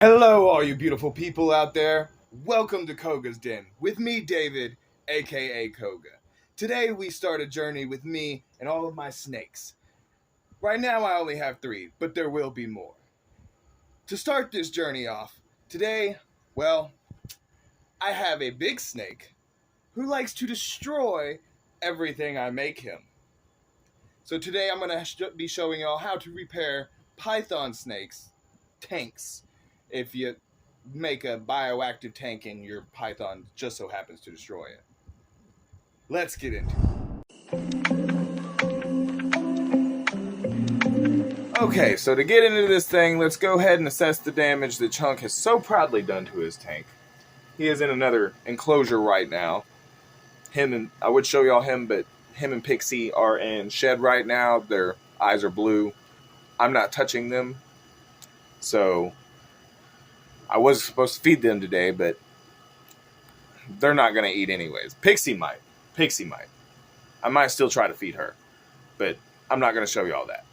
Hello, all you beautiful people out there. Welcome to Koga's Den with me, David, aka Koga. Today we start a journey with me and all of my snakes. Right now I only have 3, but there will be more. To start this journey off, today, well, I have a big snake who likes to destroy everything I make him. So today I'm going to be showing y'all how to repair python snakes tanks if you make a bioactive tank and your python just so happens to destroy it. Let's get into it. Okay, so to get into this thing, let's go ahead and assess the damage that Chunk has so proudly done to his tank. He is in another enclosure right now. I would show y'all him, but him and Pixie are in shed right now. Their eyes are blue. I'm not touching them. So I was supposed to feed them today, but they're not going to eat anyways. Pixie might. I might still try to feed her, but I'm not going to show y'all that.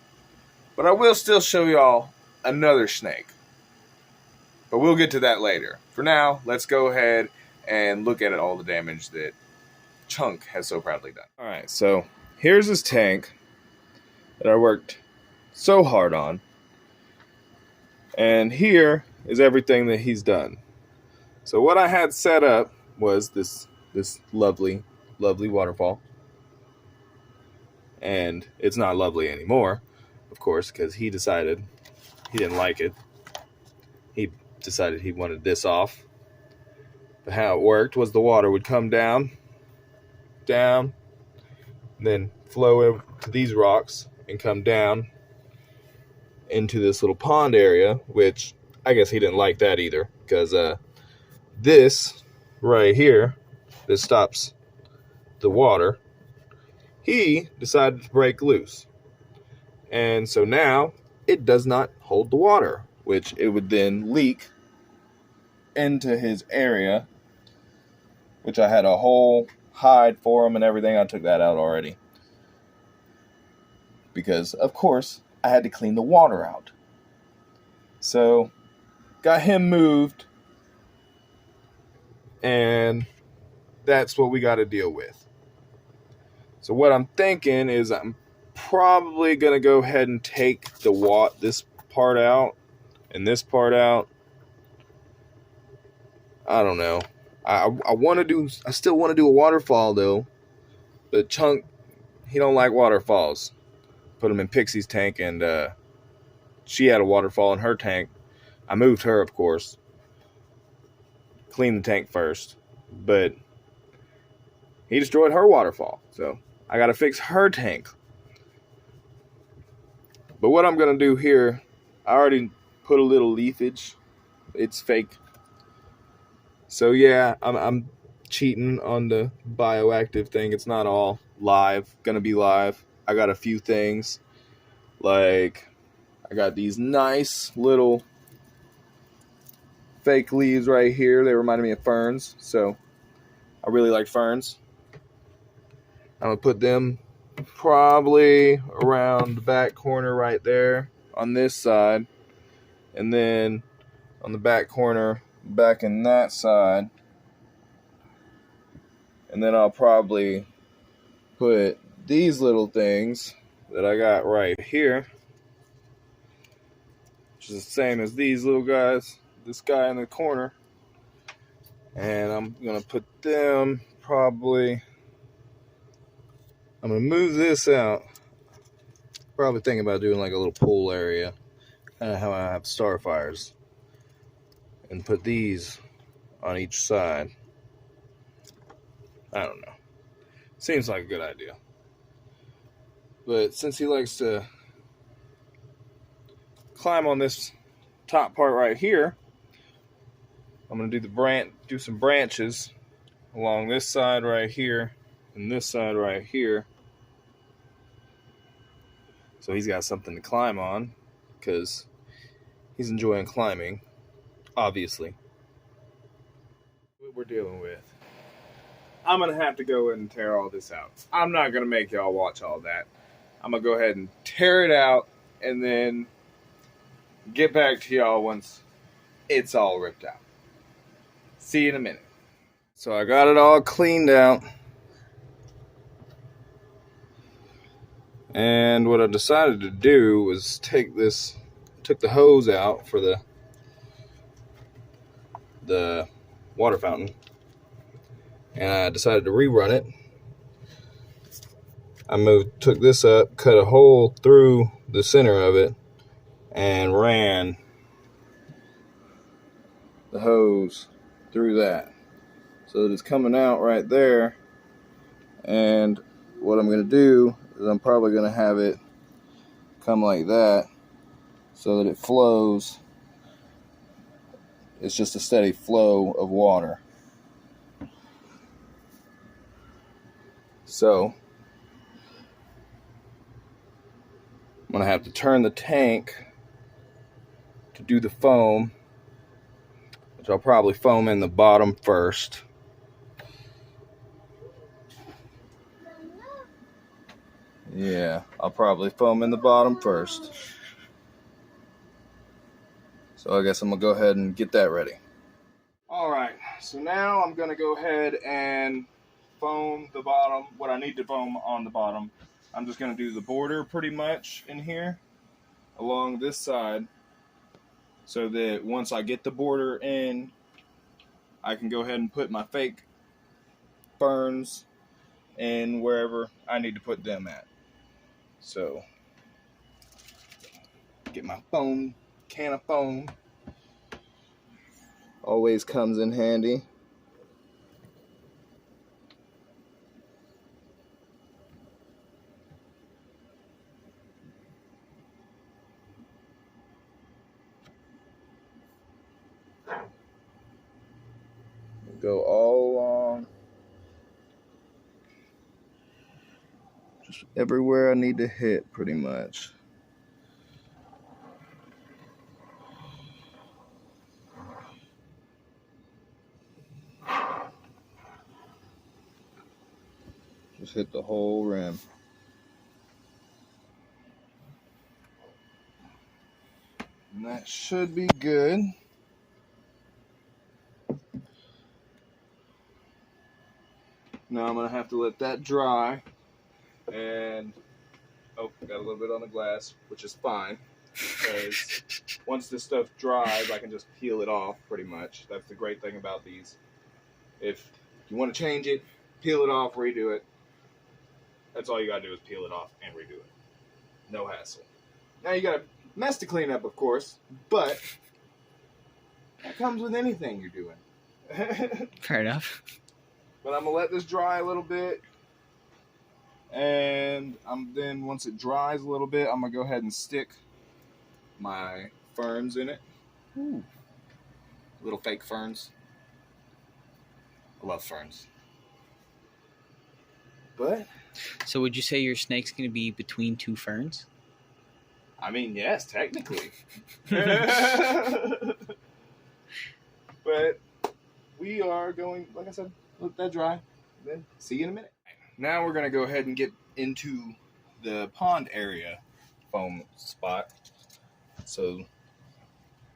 But I will still show y'all another snake. But we'll get to that later. For now, let's go ahead and look at all the damage that Chunk has so proudly done. Alright, so here's his tank that I worked so hard on. And here is everything that he's done. So what I had set up was this lovely waterfall. And it's not lovely anymore, of course, because he decided he didn't like it. He decided he wanted this off. But how it worked was the water would come down, and then flow to these rocks and come down into this little pond area, which I guess he didn't like that either, because this right here, this stops the water. He decided to break loose. And so now it does not hold the water, which it would then leak into his area, which I had a whole hide for him and everything. I took that out already. Because, of course, I had to clean the water out. So, got him moved. And that's what we got to deal with. So what I'm thinking is I'm probably going to go ahead and take this part out and this part out. I don't know. I still want to do a waterfall though. But Chunk, he don't like waterfalls. Put him in Pixie's tank, and she had a waterfall in her tank. I moved her, of course. Cleaned the tank first. But he destroyed her waterfall. So I got to fix her tank. But what I'm going to do here, I already put a little leafage. It's fake. So yeah, I'm cheating on the bioactive thing. It's not all live. Going to be live. I got a few things. Like, I got these nice little fake leaves right here. They reminded me of ferns. So I really like ferns. I'm going to put them probably around the back corner right there on this side, and then on the back corner back in that side, and then I'll probably put these little things that I got right here, which is the same as these little guys, this guy in the corner, and I'm gonna put them probably. I'm going to move this out. Probably thinking about doing like a little pool area. Kind of how I have starfires. And put these on each side. I don't know. Seems like a good idea. But since he likes to climb on this top part right here, I'm going to do some branches along this side right here. And this side right here. So he's got something to climb on, because he's enjoying climbing, obviously. What we're dealing with. I'm going to have to go in and tear all this out. I'm not going to make y'all watch all that. I'm going to go ahead and tear it out and then get back to y'all once it's all ripped out. See you in a minute. So I got it all cleaned out. And what I decided to do was took the hose out for the water fountain. And I decided to rerun it. I took this up, cut a hole through the center of it, and ran the hose through that. So that it's coming out right there. And what I'm going to do is I'm probably going to have it come like that so that it flows. It's just a steady flow of water. So I'm going to have to turn the tank to do the foam, which I'll probably foam in the bottom first. Yeah, I'll probably foam in the bottom first. So I guess I'm going to go ahead and get that ready. Alright, so now I'm going to go ahead and foam the bottom, what I need to foam on the bottom. I'm just going to do the border pretty much in here along this side so that once I get the border in, I can go ahead and put my fake ferns in wherever I need to put them at. So, get my foam, can of foam. Always comes in handy. Go all along. Just everywhere I need to hit, pretty much. Just hit the whole rim. And that should be good. Now I'm going to have to let that dry. And, oh, got a little bit on the glass, which is fine. Because once this stuff dries, I can just peel it off pretty much. That's the great thing about these. If you want to change it, peel it off, redo it. That's all you got to do is peel it off and redo it. No hassle. Now you got a mess to clean up, of course, but that comes with anything you're doing. Fair enough. But I'm going to let this dry a little bit. And then once it dries a little bit, I'm going to go ahead and stick my ferns in it. Ooh. Little fake ferns. I love ferns. But so would you say your snake's going to be between two ferns? I mean, yes, technically. But we are going, like I said, let that dry. Then see you in a minute. Now we're going to go ahead and get into the pond area foam spot. So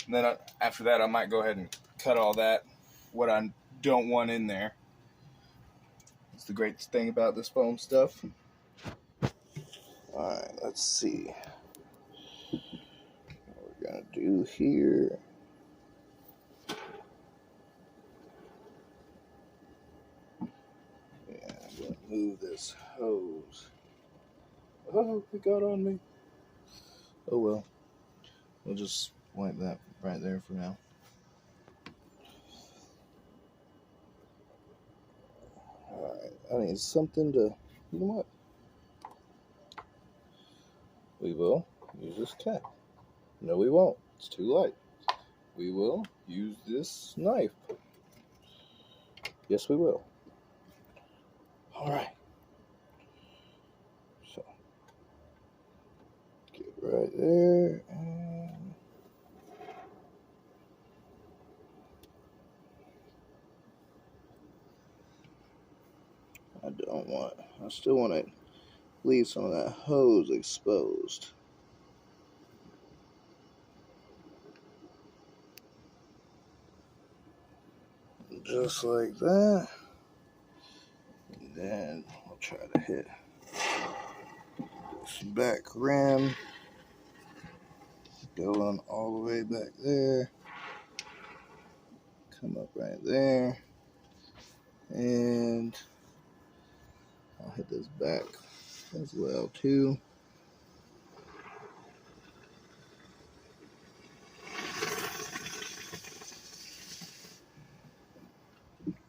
then after that, I might go ahead and cut all that, what I don't want in there. That's the great thing about this foam stuff. Alright, let's see what we're going to do here. Yeah, I'm going to move this hose. Oh, it got on me. Oh well. We'll just wipe that right there for now. Alright, I need something to, you know what? We will use this cap. No, we won't. It's too light. We will use this knife. Yes, we will. Alright. So, get right there. And I still want to leave some of that hose exposed. just like that. And then I'll try to hit this back rim, going all the way back there, come up right there, and I'll hit this back as well too.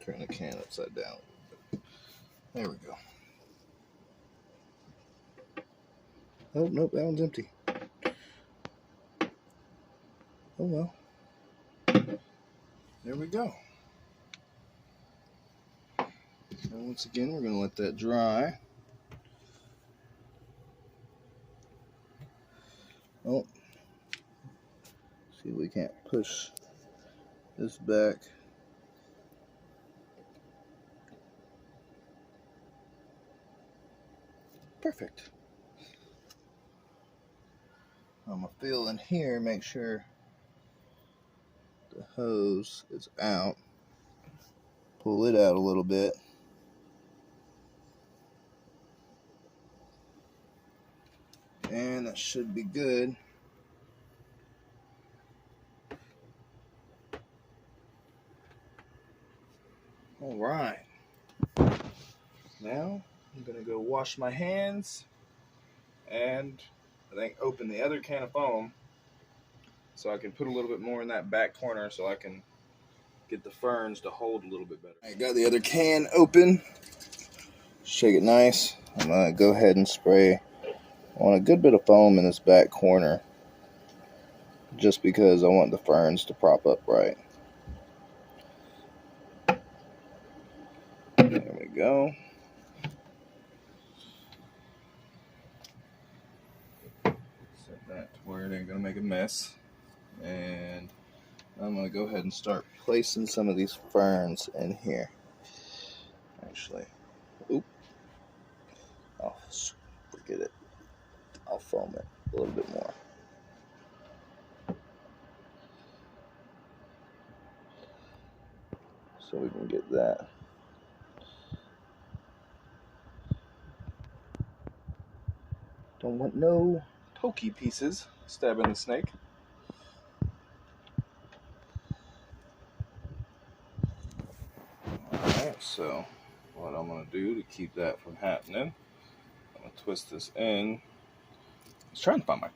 Turn the can upside down. There we go. Oh, nope, that one's empty. Oh well. There we go. And once again, we're going to let that dry. Oh. See if we can't push this back. Perfect. I'm going to feel in here, make sure the hose is out. Pull it out a little bit. And that should be good. All right. Now I'm going to go wash my hands and I think open the other can of foam so I can put a little bit more in that back corner so I can get the ferns to hold a little bit better. I got the other can open. Shake it nice. I'm going to go ahead and spray. I want a good bit of foam in this back corner just because I want the ferns to prop up right. There we go. Set that to where it ain't going to make a mess. And I'm going to go ahead and start placing some of these ferns in here. Actually, oop. Oh, forget it. I'll foam it a little bit more. So we can get that. Don't want no pokey pieces stabbing the snake. Alright, so what I'm going to do to keep that from happening, I'm going to twist this in. I was trying to find my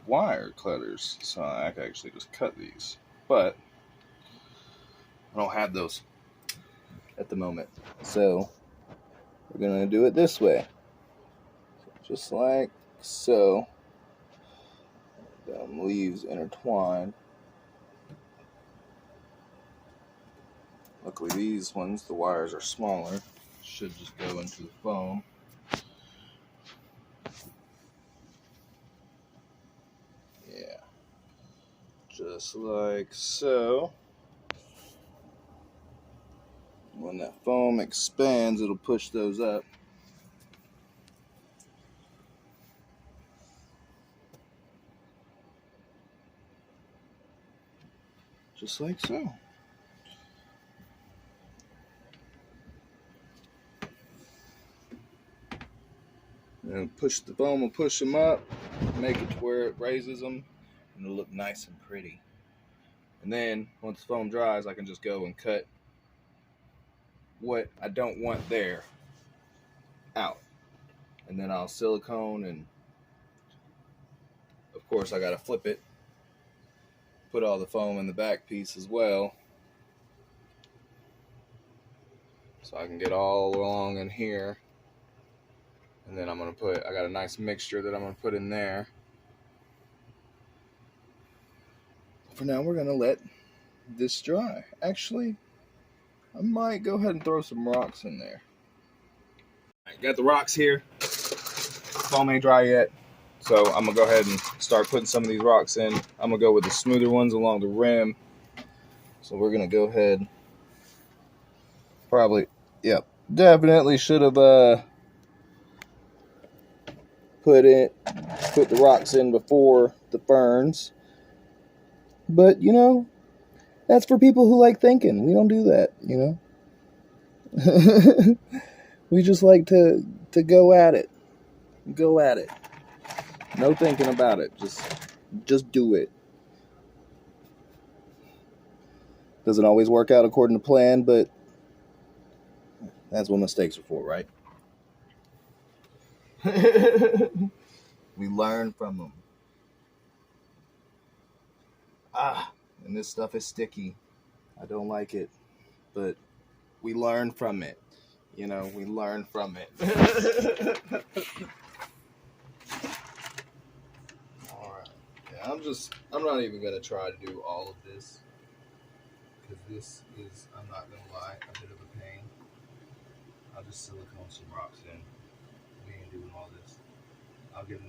wire cutters so I can actually just cut these, but I don't have those at the moment. So we're going to do it this way. Just like so. Them leaves intertwine. Luckily these ones, the wires are smaller. Should just go into the foam. Yeah. Just like so. When that foam expands, it'll push those up. Just like so. And push the foam will push them up, make it to where it raises them, and it'll look nice and pretty. And then once the foam dries, I can just go and cut what I don't want there out. And then I'll silicone, and of course I gotta flip it, put all the foam in the back piece as well. So I can get all along in here. And then I got a nice mixture that I'm gonna put in there. For now, we're gonna let this dry. Actually, I might go ahead and throw some rocks in there. All right, got the rocks here. Foam ain't dry yet. So I'm gonna go ahead and start putting some of these rocks in. I'm gonna go with the smoother ones along the rim. So we're gonna go ahead. Probably, yep, definitely should have put the rocks in before the ferns. But you know, That's for people who like thinking. We don't do that, you know. We just like to go at it. Go at it. No thinking about it. Just do it. Doesn't always work out according to plan, but that's what mistakes are for, right? We learn from them. And this stuff is sticky. I don't like it, but we learn from it. You know, we learn from it. Alright. Yeah, I'm not even going to try to do all of this. Because this is, I'm not going to lie, a bit of a pain. I'll just silicone some rocks in. We ain't doing all this. I'll get a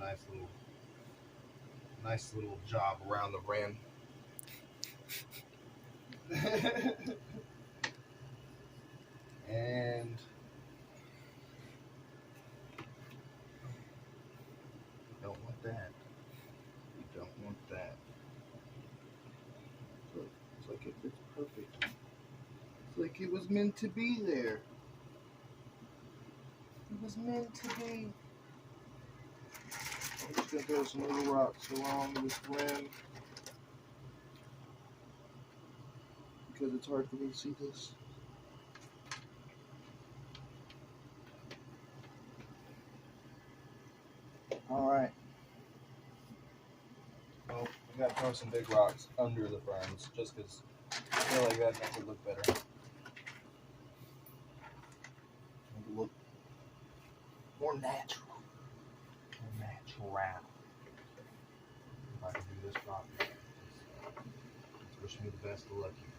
nice little job around the rim. And you don't want that. You don't want that. It's like it fits perfect. It's like it was meant to be there. It was meant to be. I'm just gonna throw some little rocks along this rim because it's hard for me to see this. Alright. Well, we gotta throw some big rocks under the ferns just because I feel like that makes it look better. Make it look more natural. More natural. If I can do this properly. Let's wish me the best of luck, you guys.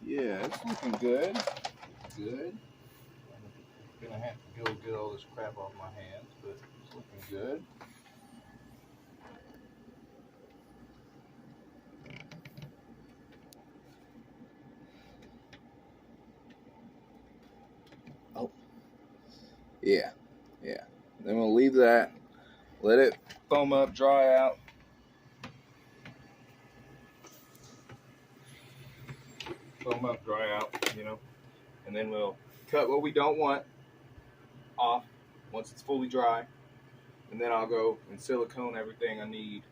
Yeah, it's looking good. Good. I'm gonna have to go get all this crap off my hands, but it's looking good. Oh, yeah. Then we'll leave that, let it foam up, dry out. Foam up, dry out, you know, and then we'll cut what we don't want off once it's fully dry, and then I'll go and silicone everything I need.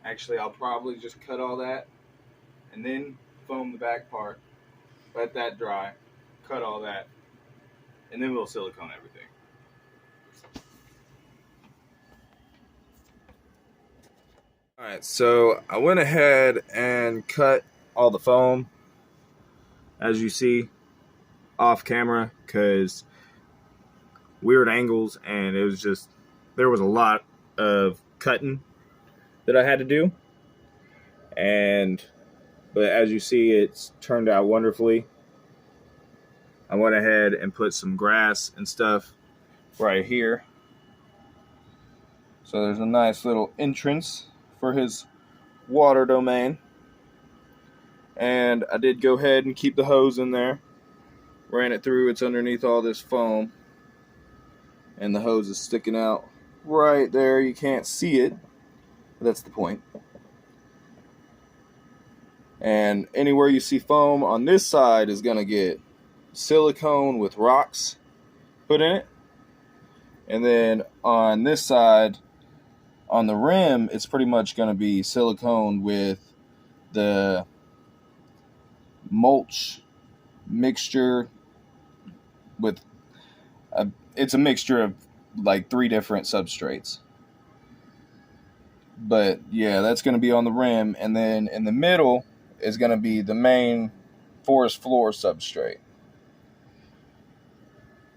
Actually, I'll probably just cut all that and then foam the back part, let that dry, cut all that, and then we'll silicone everything. Alright, so I went ahead and cut all the foam, as you see, off camera, because weird angles, and it was just, there was a lot of cutting that I had to do, but as you see, it's turned out wonderfully. I went ahead and put some grass and stuff right here, so there's a nice little entrance for his water domain. And I did go ahead and keep the hose in there, ran it through. It's underneath all this foam, and the hose is sticking out right there. You can't see it, but that's the point. And anywhere you see foam on this side is going to get silicone with rocks put in it. And then on this side, on the rim, it's pretty much going to be silicone with the mulch mixture with it's a mixture of like 3 different substrates. But yeah, that's going to be on the rim, and then in the middle is going to be the main forest floor substrate.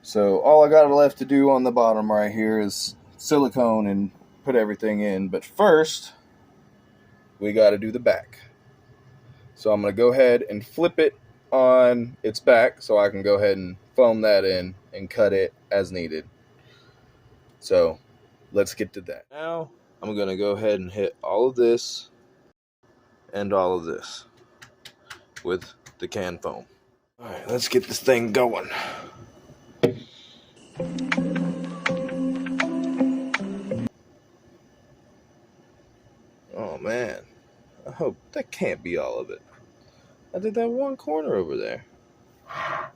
So all I got left to do on the bottom right here is silicone and put everything in. But first, we got to do the back. So I'm going to go ahead and flip it on its back so I can go ahead and foam that in and cut it as needed. So let's get to that. Now I'm going to go ahead and hit all of this and all of this with the can foam. Alright, let's get this thing going. Oh man, I hope that can't be all of it. I did that one corner over there.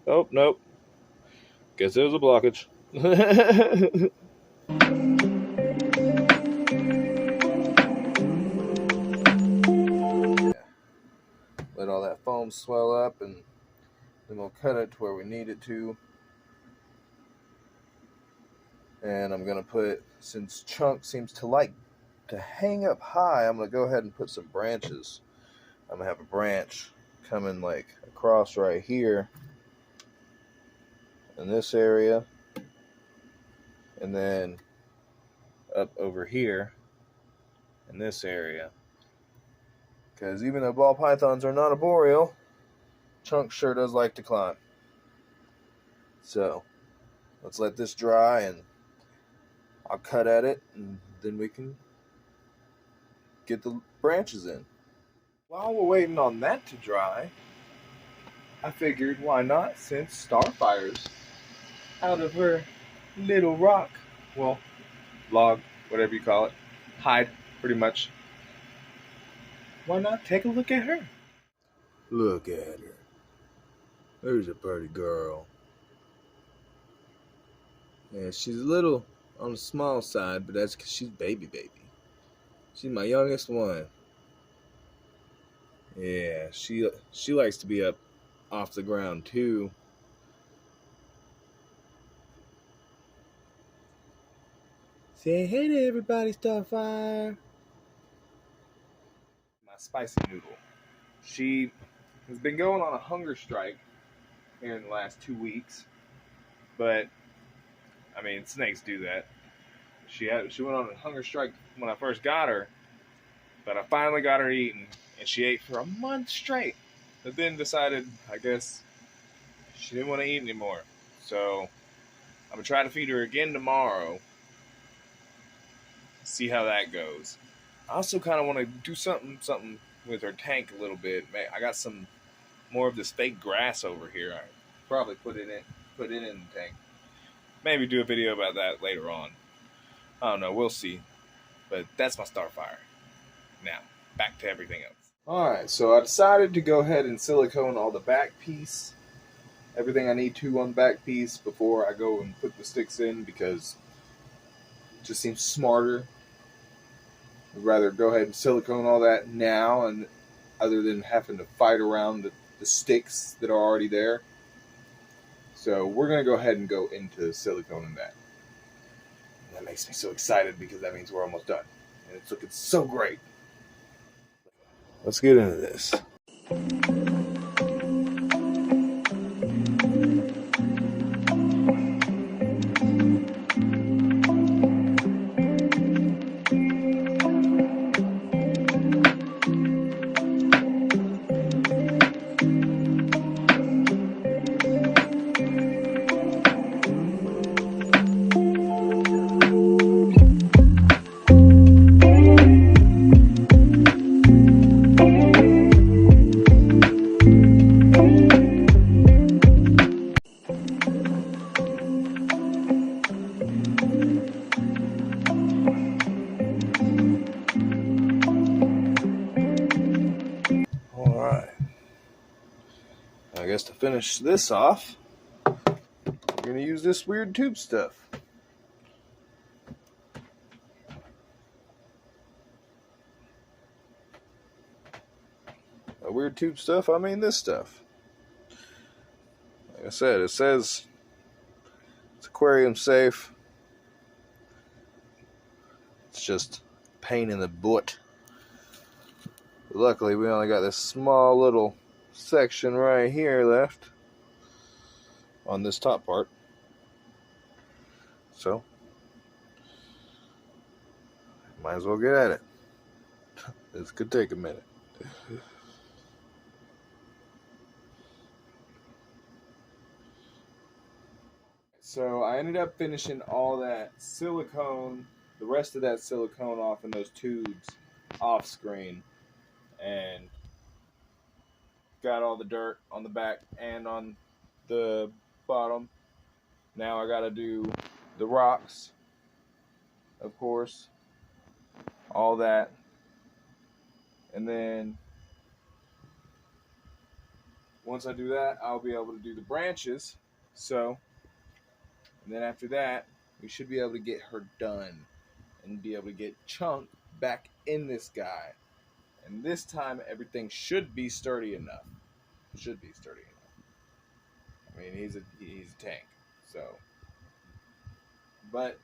Oh, nope. Guess there's a blockage. Let all that foam swell up, and then we'll cut it to where we need it to. And I'm gonna put, since Chunk seems to like to hang up high, I'm gonna go ahead and put some branches. I'm gonna have a branch coming like across right here in this area, and then up over here in this area. Because even though ball pythons are not arboreal, Chunk sure does like to climb. So let's let this dry, and I'll cut at it, and then we can get the branches in. While we're waiting on that to dry, I figured why not, since Starfire's out of her little rock, well, log, whatever you call it, hide, pretty much. Why not take a look at her? Look at her. There's a pretty girl. Yeah, she's a little on the small side, but that's because she's baby. She's my youngest one. Yeah, she likes to be up off the ground too. Say hey to everybody, Starfire. My spicy noodle. She has been going on a hunger strike here in the last 2 weeks, but I mean, snakes do that. She went on a hunger strike when I first got her, but I finally got her eaten, and she ate for a month straight. But then decided, I guess, she didn't want to eat anymore. So I'm gonna try to feed her again tomorrow. See how that goes. I also kind of want to do something with her tank a little bit. I got some more of this fake grass over here. I probably put it in the tank. Maybe do a video about that later on. I don't know. We'll see. But that's my Starfire. Now, back to everything else. Alright, so I decided to go ahead and silicone all the back piece. Everything I need to on the back piece before I go and put the sticks in, because it just seems smarter. I'd rather go ahead and silicone all that now, and other than having to fight around the sticks that are already there. So we're going to go ahead and go into siliconing that. And that makes me so excited, because that means we're almost done. And it's looking so great. Let's get into this. Alright. I guess to finish this off, we're going to use this weird tube stuff. By weird tube stuff, I mean this stuff. Like I said, it says it's aquarium safe. It's just a pain in the butt. But luckily, we only got this small little section right here left on this top part. So, might as well get at it. This could take a minute. So I ended up finishing all that silicone, the rest of that silicone off in those tubes off screen. and got all the dirt on the back and on the bottom. Now I gotta do the rocks, of course, all that, and then once I do that, I'll be able to do the branches. So, and then after that, we should be able to get her done and be able to get Chunk back in this guy. And this time, everything should be sturdy enough. It should be sturdy enough. I mean, he's a tank. So, but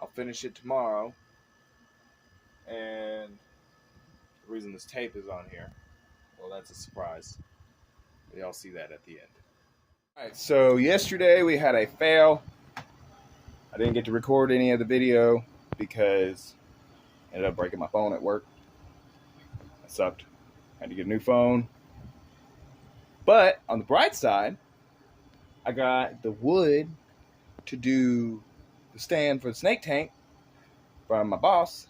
I'll finish it tomorrow. And the reason this tape is on here, well, that's a surprise. Y'all see that at the end. Alright, so yesterday we had a fail. I didn't get to record any of the video because I ended up breaking my phone at work. That sucked. Had to get a new phone. But on the bright side, I got the wood to do the stand for the snake tank from my boss.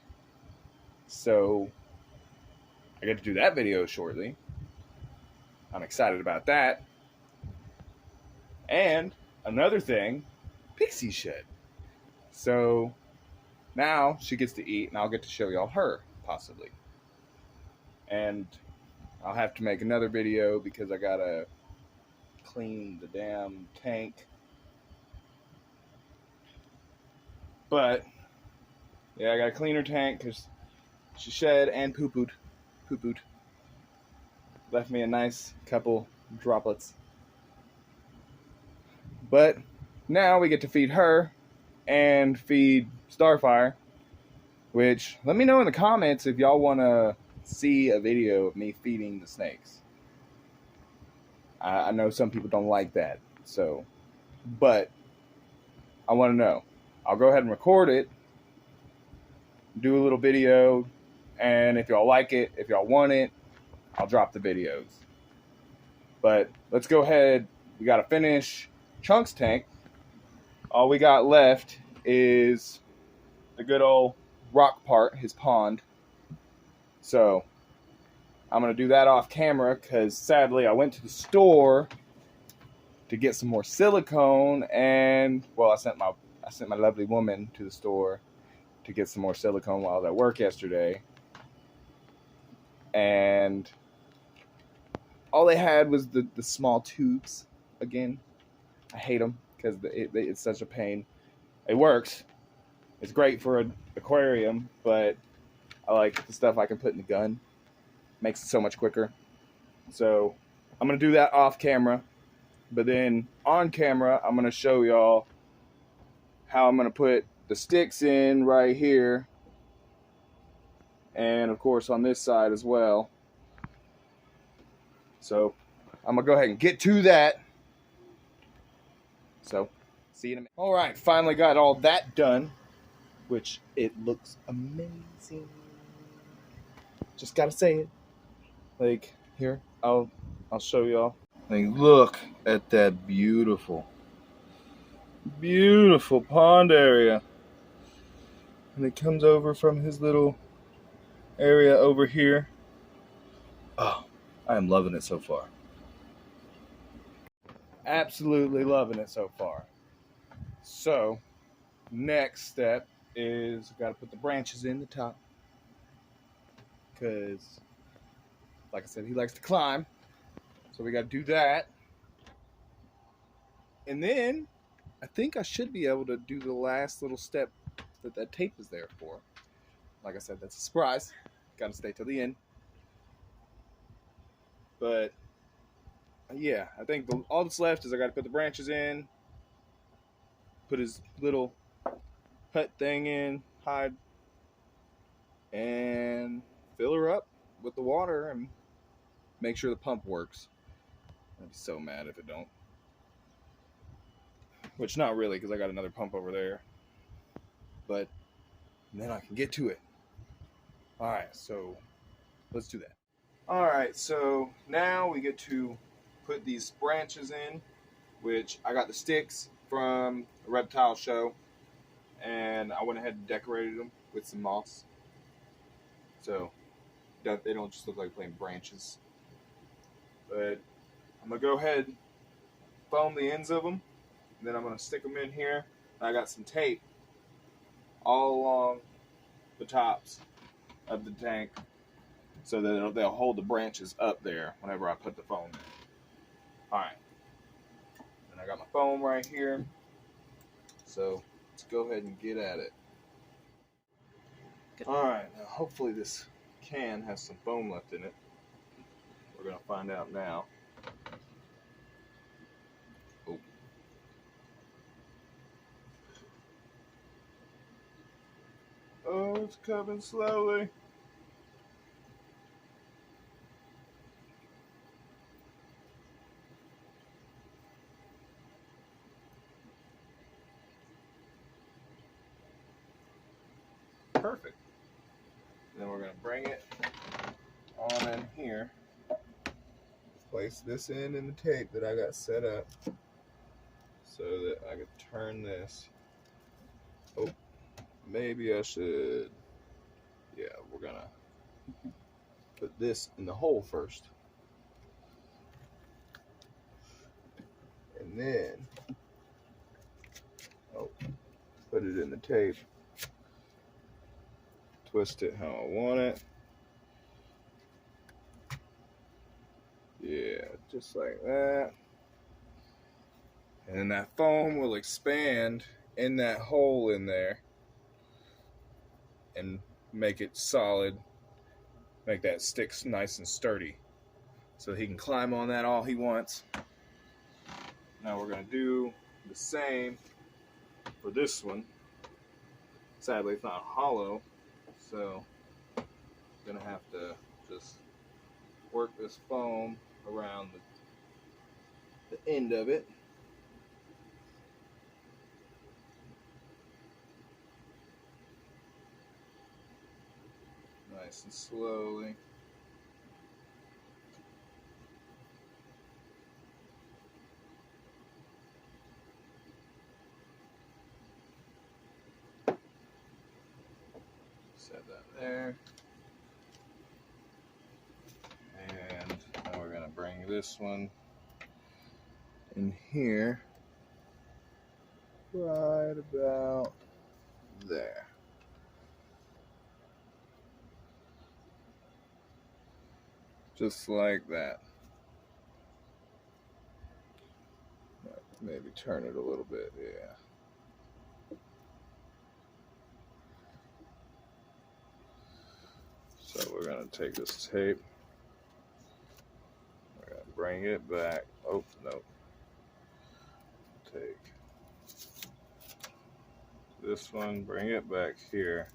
So I get to do that video shortly. I'm excited about that. And another thing, Pixie shed. So now she gets to eat, and I'll get to show y'all her, possibly. And I'll have to make another video because I gotta clean the damn tank. But yeah, I gotta clean her tank because she shed and poo-pooed. Left me a nice couple droplets. But now we get to feed her and feed Starfire, which let me know in the comments if y'all want to see a video of me feeding the snakes. I know some people don't like that, so, but I want to know. I'll go ahead and record it, do a little video, and if y'all like it, if y'all want it, I'll drop the videos. But let's go ahead. We got to finish Chunk's tank. All we got left is the good old rock part, his pond. So I'm going to do that off camera because sadly I went to the store to get some more silicone, and well, I sent my lovely woman to the store to get some more silicone while I was at work yesterday. And all they had was the small tubes. Again, I hate them because it's such a pain. It works. It's great for an aquarium, but I like the stuff I can put in the gun. Makes it so much quicker. So I'm going to do that off camera. But then on camera, I'm going to show y'all how I'm going to put the sticks in right here. And of course on this side as well. So I'm going to go ahead and get to that. So see you in a minute. All right, finally got all that done, which it looks amazing. Just got to say it. Like here, I'll show y'all. Like, look at that beautiful pond area. And it comes over from his little area over here. Oh, I am loving it so far. Absolutely loving it so far. So, next step is got to put the branches in the top. Because, like I said, he likes to climb. So we got to do that. And then I think I should be able to do the last little step that tape is there for. Like I said, that's a surprise. Got to stay till the end. But yeah, I think all that's left is I got to put the branches in, put his little hut thing in, hide, and fill her up with the water and make sure the pump works. I'd be so mad if it don't. Which not really, because I got another pump over there. But then I can get to it. Alright, so let's do that. Alright, so now we get to put these branches in, which I got the sticks from a reptile show, and I went ahead and decorated them with some moss. So they don't just look like plain branches. But I'm gonna go ahead and foam the ends of them, and then I'm gonna stick them in here. I got some tape all along the tops of the tank so that they'll hold the branches up there whenever I put the foam in. Alright, and I got my foam right here, so let's go ahead and get at it. Alright, now hopefully this can has some foam left in it. We're going to find out now. Oh. Oh, it's coming slowly. Perfect. Then we're going to bring it on in here. Place this in the tape that I got set up so that I can turn this. Oh, maybe I should. Yeah, we're going to put this in the hole first. And then, put it in the tape. Twist it how I want it. Yeah, just like that. And then that foam will expand in that hole in there and make it solid, make that stick nice and sturdy. So he can climb on that all he wants. Now we're going to do the same for this one. Sadly, it's not hollow, so I'm going to have to just work this foam around the end of it. Nice and slowly. Set that there. And now we're going to bring this one in here right about there. Just like that. Maybe turn it a little bit, yeah. So we're going to take this tape, we're going to bring it back. Oh, no. Take this one, bring it back here,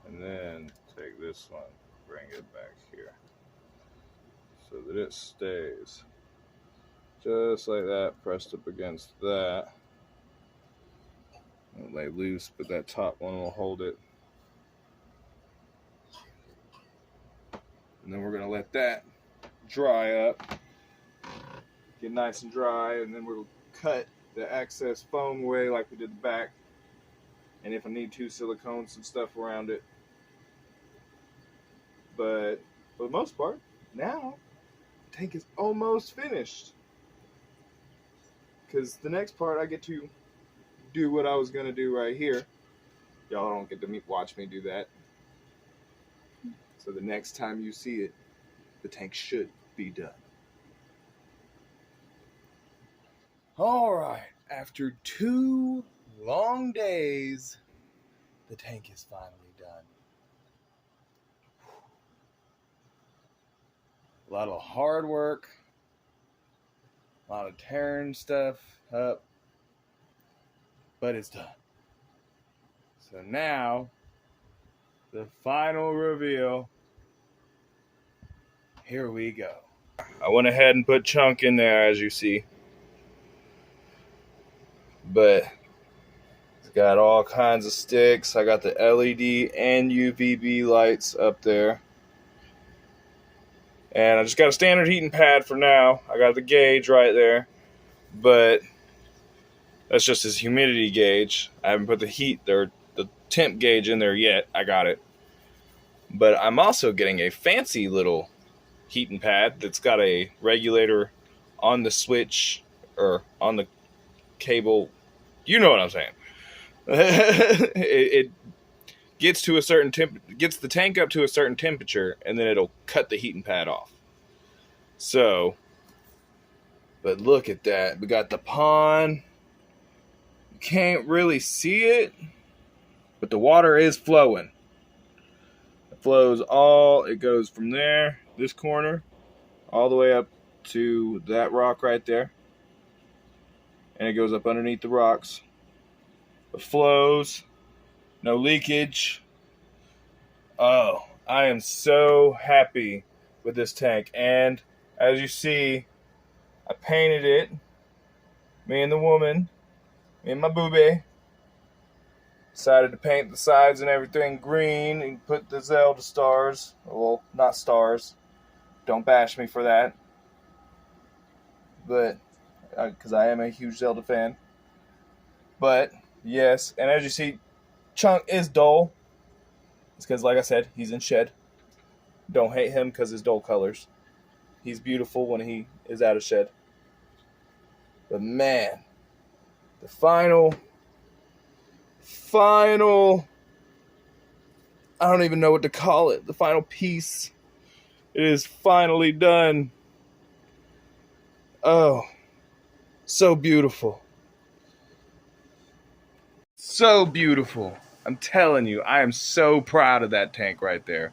and then take this one, bring it back here, so that it stays just like that, pressed up against that. It'll lay loose, but that top one will hold it. And then we're going to let that dry up, get nice and dry, and then we'll cut the excess foam away like we did the back. And if I need to, silicone some stuff around it. But for the most part, now the tank is almost finished. Because the next part I get to do what I was going to do right here. Y'all don't get to watch me do that. So the next time you see it, the tank should be done. All right, after 2 long days, the tank is finally done. A lot of hard work, a lot of tearing stuff up, but it's done. So now, the final reveal. Here we go. I went ahead and put chunk in there, as you see. But it's got all kinds of sticks. I got the LED and UVB lights up there. And I just got a standard heating pad for now. I got the gauge right there. But that's just his humidity gauge. I haven't put the temp gauge in there yet. I got it. But I'm also getting a fancy little heating pad that's got a regulator on the switch or on the cable. You know what I'm saying. it gets to a certain gets the tank up to a certain temperature, and then it'll cut the heating pad off. So, but look at that. We got the pond. You can't really see it, but the water is flowing. It flows it goes from there, this corner, all the way up to that rock right there. And it goes up underneath the rocks. It flows, no leakage. Oh, I am so happy with this tank. And as you see, I painted it. Me and the woman, me and my boobie, decided to paint the sides and everything green and put the Zelda stars. Well, not stars. Don't bash me for that. But, because I am a huge Zelda fan. But, yes, and as you see, Chunk is dull. It's because, like I said, he's in shed. Don't hate him because his dull colors. He's beautiful when he is out of shed. But man, the final, I don't even know what to call it. The final piece. It is finally done. Oh, so beautiful. So beautiful. I'm telling you, I am so proud of that tank right there.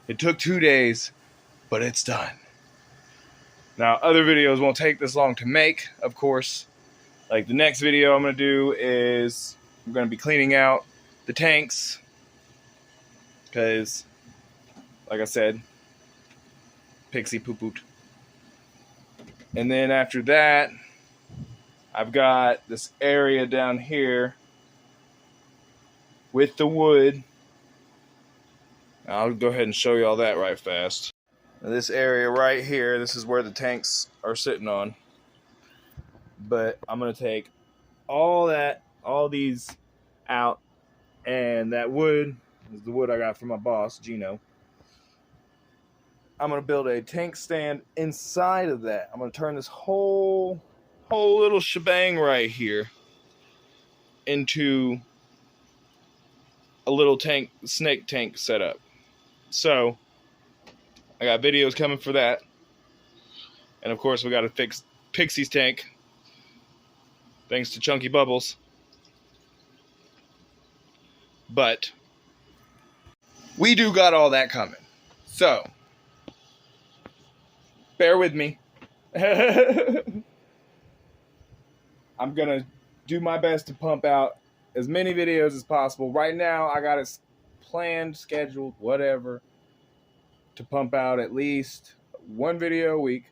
It took 2 days, but it's done. Now, other videos won't take this long to make, of course. Like the next video I'm going to do is I'm going to be cleaning out the tanks. Because, like I said, pixie poo-poot. And then after that, I've got this area down here with the wood. I'll go ahead and show you all that right fast. Now this area right here, this is where the tanks are sitting on. But I'm going to take all these out, and that wood is the wood I got from my boss, Gino. I'm going to build a tank stand inside of that. I'm going to turn this whole little shebang right here into a little snake tank setup. So I got videos coming for that. And of course we got to fix Pixie's tank, thanks to Chunky Bubbles. But we do got all that coming. So bear with me. I'm gonna do my best to pump out as many videos as possible. Right now I got it planned, scheduled, whatever, to pump out at least one video a week.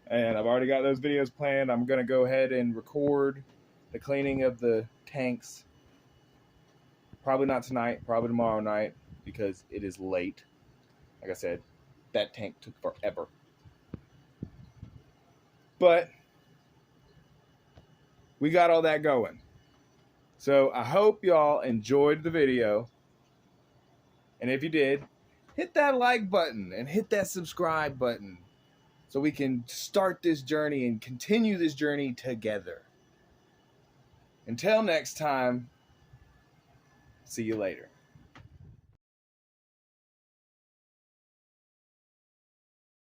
And I've already got those videos planned. I'm going to go ahead and record the cleaning of the tanks. Probably not tonight, probably tomorrow night, because it is late. Like I said, that tank took forever. But we got all that going. So I hope y'all enjoyed the video. And if you did, hit that like button and hit that subscribe button, so we can start this journey and continue this journey together. Until next time, see you later.